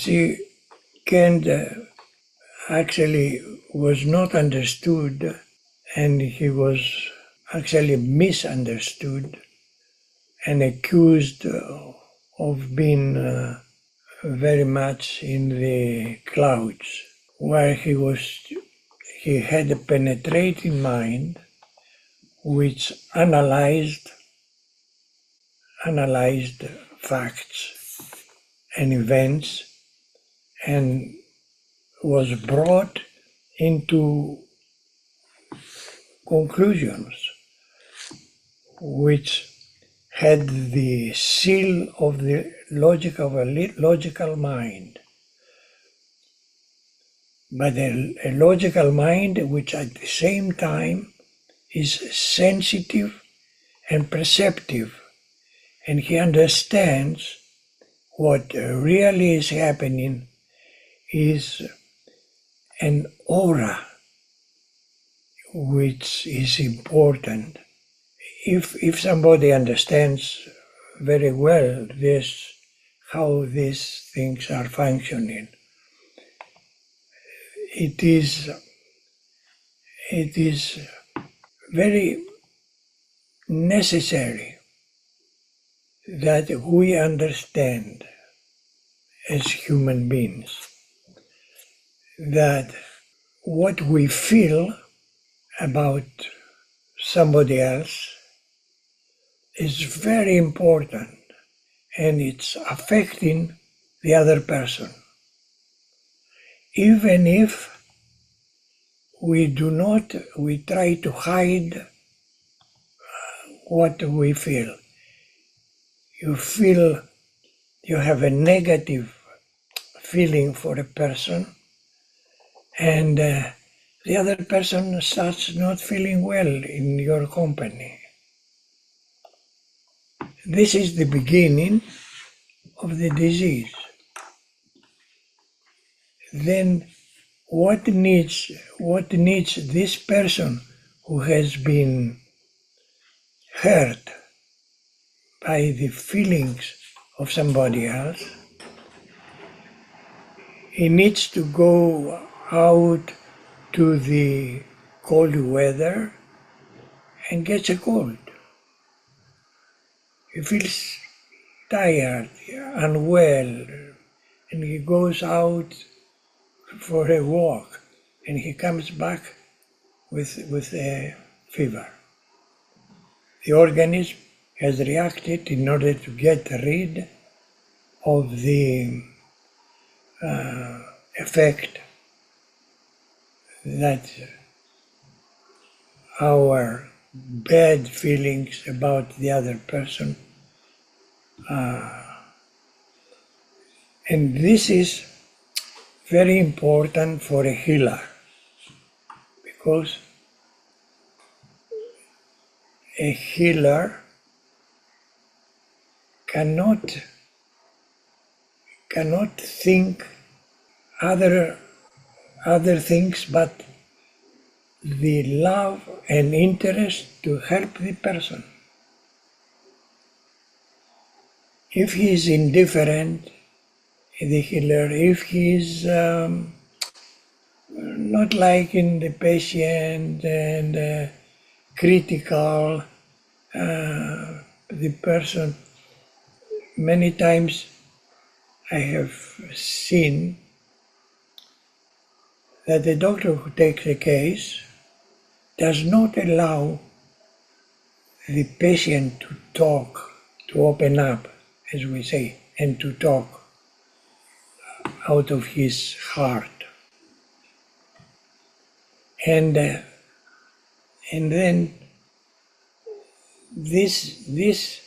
see, Kant actually was not understood, and he was actually misunderstood and accused of being very much in the clouds, where he had a penetrating mind which analyzed facts and events and was brought into conclusions which had the seal of the logic of a logical mind, but a logical mind which at the same time is sensitive and perceptive, and he understands what really is happening is an aura which is important. If somebody understands very well how these things are functioning, it is very necessary that we understand as human beings that what we feel about somebody else is very important, and it's affecting the other person. Even if we try to hide what we feel. You have a negative feeling for a person, and the other person starts not feeling well in your company. This is the beginning of the disease. Then what needs this person who has been hurt by the feelings of somebody else? He needs to go out to the cold weather and gets a cold. He feels tired, unwell, and he goes out for a walk, and he comes back with a fever. The organism has reacted in order to get rid of the effect that our bad feelings about the other person and this is very important for a healer, because a healer cannot think other things but the love and interest to help the person. If he is indifferent, the healer, if he is not liking the patient and critical, the person, many times I have seen that the doctor who takes a case does not allow the patient to talk, to open up, as we say, and to talk out of his heart. And then this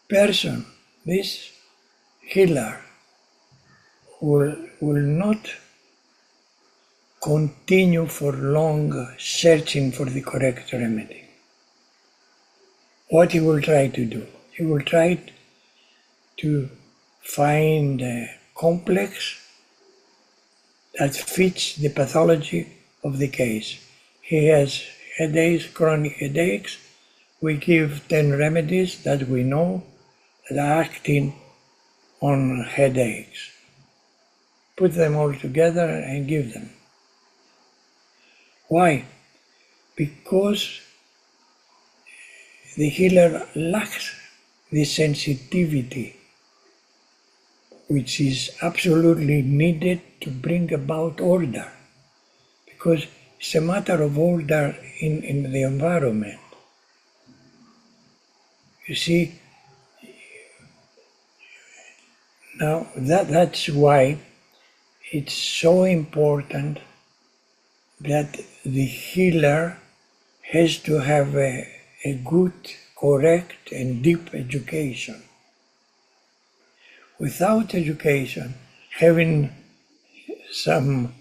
person, this healer, will not continue for long searching for the correct remedy. What he will try to do? He will try to find a complex that fits the pathology of the case. He has headaches, chronic headaches. We give 10 remedies that we know that are acting on headaches. put them all together and give them. Why? Because the healer lacks the sensitivity which is absolutely needed to bring about order, because it's a matter of order in the environment. You see, now that's why it's so important that the healer has to have a good, correct and deep education. Without education, having some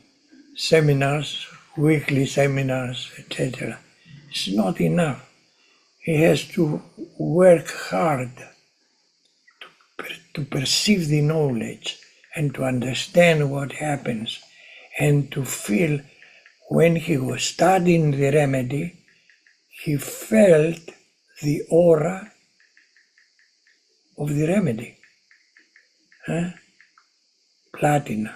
seminars, weekly seminars, etc., is not enough. He has to work hard to perceive the knowledge and to understand what happens, and to feel when he was studying the remedy, he felt the aura of the remedy. Platinum,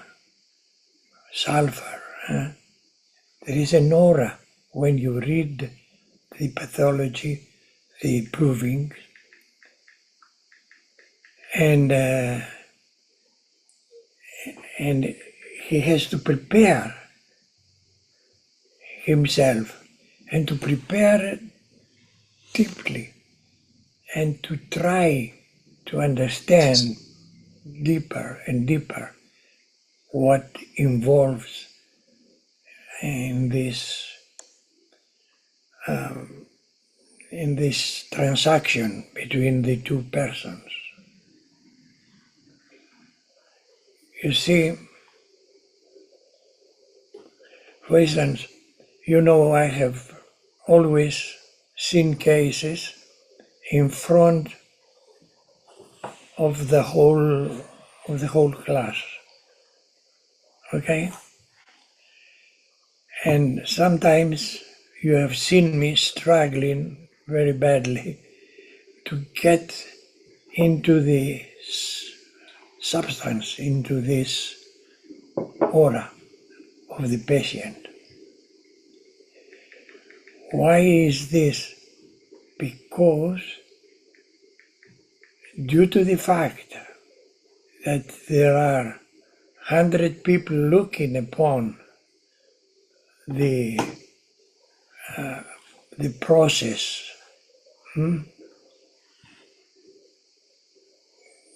sulfur. There is an aura when you read the pathology, the proving, and he has to prepare himself, and to prepare deeply, and to try to understand deeper and deeper what involves in this transaction between the two persons. You see, for instance, I have always seen cases in front of the whole class. Okay? And sometimes you have seen me struggling very badly to get into the substance, into this aura of the patient. Why is this? Because due to the fact that there are 100 people looking upon the process,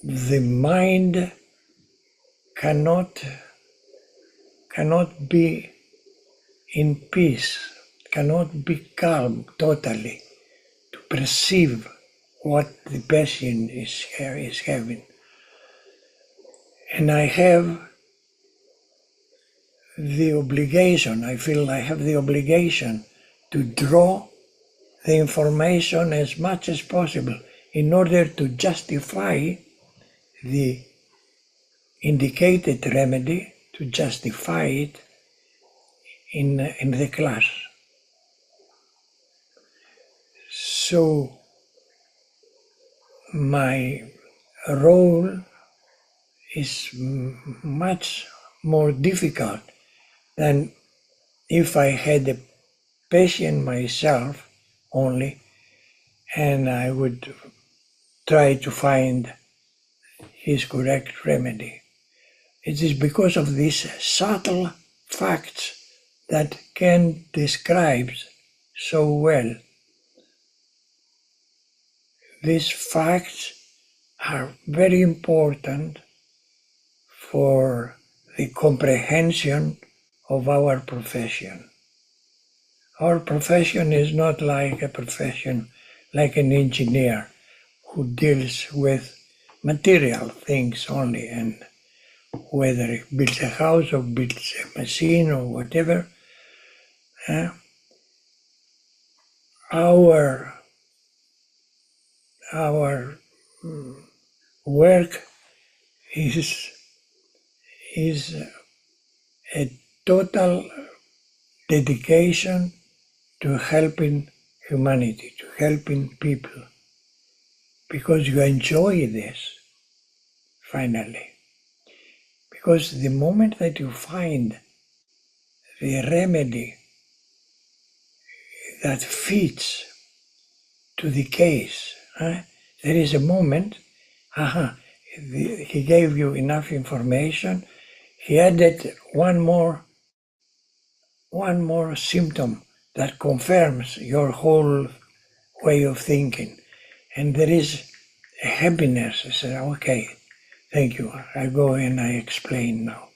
the mind cannot be in peace, cannot be calm totally to perceive what the patient is having. And I have the obligation, I feel I have the obligation to draw the information as much as possible in order to justify the indicated remedy, to justify it in the class. So my role is much more difficult than if I had a patient myself only, and I would try to find his correct remedy. It is because of these subtle facts that Kant describes so well. These facts are very important for the comprehension of our profession. Our profession is not like a profession like an engineer who deals with material things only, and whether he builds a house or builds a machine or whatever. Our work is a total dedication to helping humanity, to helping people, because you enjoy this, finally. Because the moment that you find the remedy that fits to the case, there is a moment, he gave you enough information, he added one more symptom that confirms your whole way of thinking. And there is a happiness. I say, okay, thank you. I go and I explain now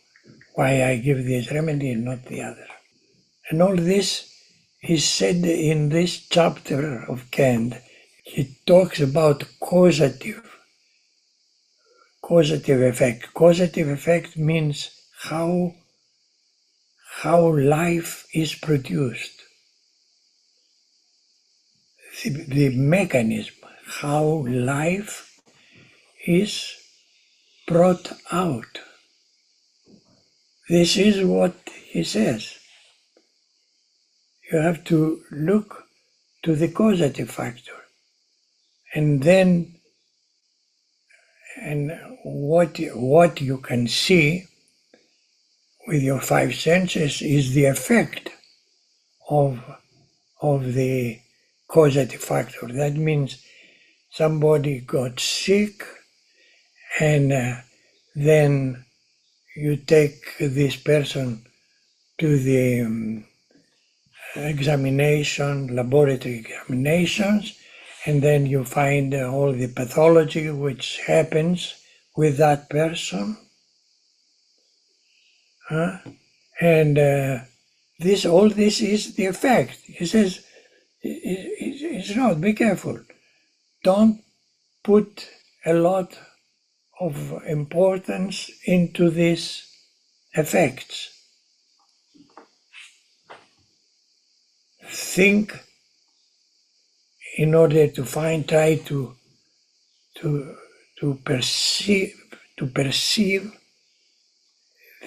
why I give this remedy and not the other. And all this is said in this chapter of Kant. He talks about causative effect. Causative effect means how life is produced. The mechanism, how life is brought out. This is what he says. You have to look to the causative factor. And then, and what you can see with your five senses is the effect of the causative factor. That means somebody got sick, and then you take this person to the laboratory examinations, and then you find all the pathology which happens with that person. And all this is the effect. He says, it's not, be careful. Don't put a lot of importance into these effects. Think in order to try to perceive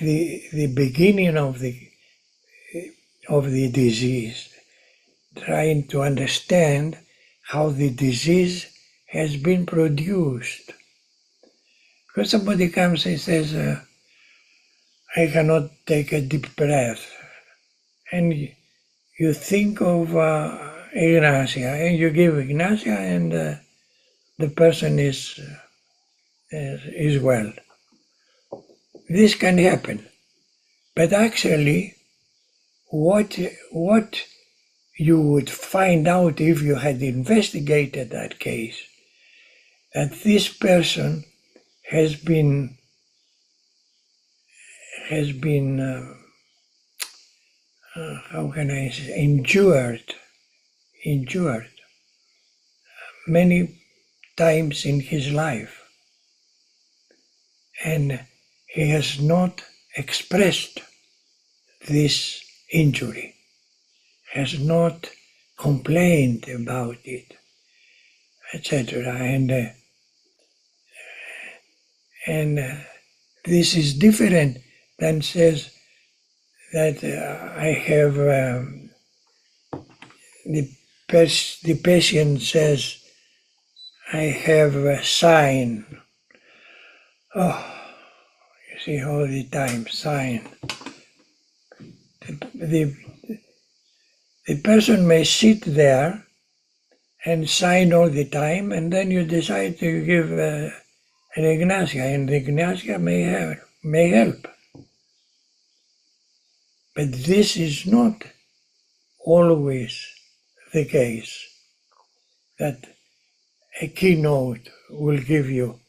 the beginning of the disease, trying to understand how the disease has been produced. Because somebody comes and says, I cannot take a deep breath, and you think of Ignatia, and you give Ignatia, and the person is well. This can happen, but actually, what you would find out if you had investigated that case, that this person has been how can I say, endured many times in his life, and he has not expressed this injury, has not complained about it, etc. And this is different than says that I have the patient says, I have a sign. Oh, you see, all the time, sign. The person may sit there and sign all the time, and then you decide to give an Ignatia, and the Ignatia may help. But this is not always the case, that a keynote will give you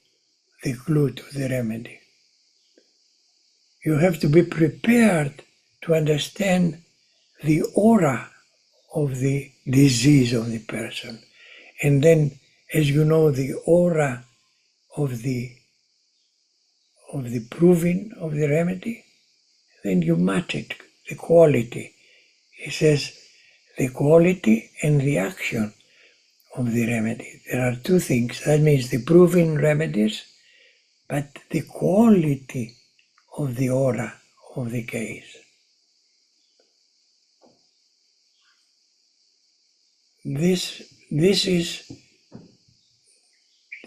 the clue to the remedy. You have to be prepared to understand the aura of the disease of the person. And then, as you know, the aura of the proving of the remedy, then you match it, the quality. He says the quality and the action of the remedy. There are two things. That means the proving remedies, but the quality of the aura of the case. This is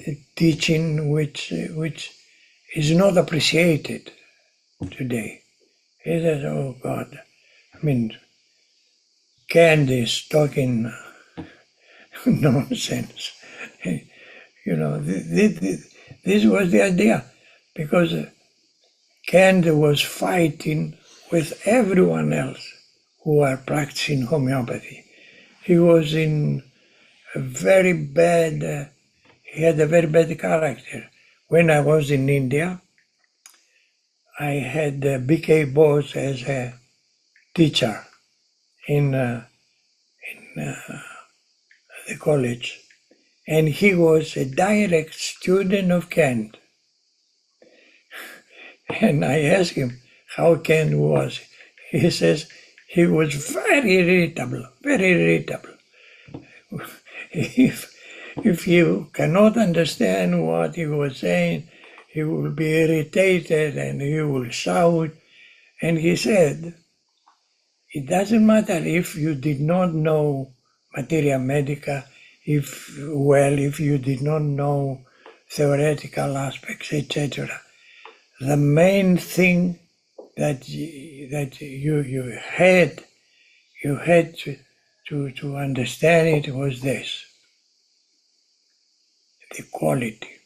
a teaching which is not appreciated today. He says, oh God, I mean, Kant is talking nonsense. You know, this was the idea, because Kant was fighting with everyone else who are practicing homeopathy. He was in a very bad, he had a very bad character. When I was in India, I had B.K. Bose as a teacher in the college, and he was a direct student of Kant. And I asked him how Kant was. He says he was very irritable, very irritable. If you cannot understand what he was saying, he will be irritated and he will shout. And he said, it doesn't matter if you did not know materia medica, if you did not know theoretical aspects, etc. The main thing that you had to understand it was this: the quality.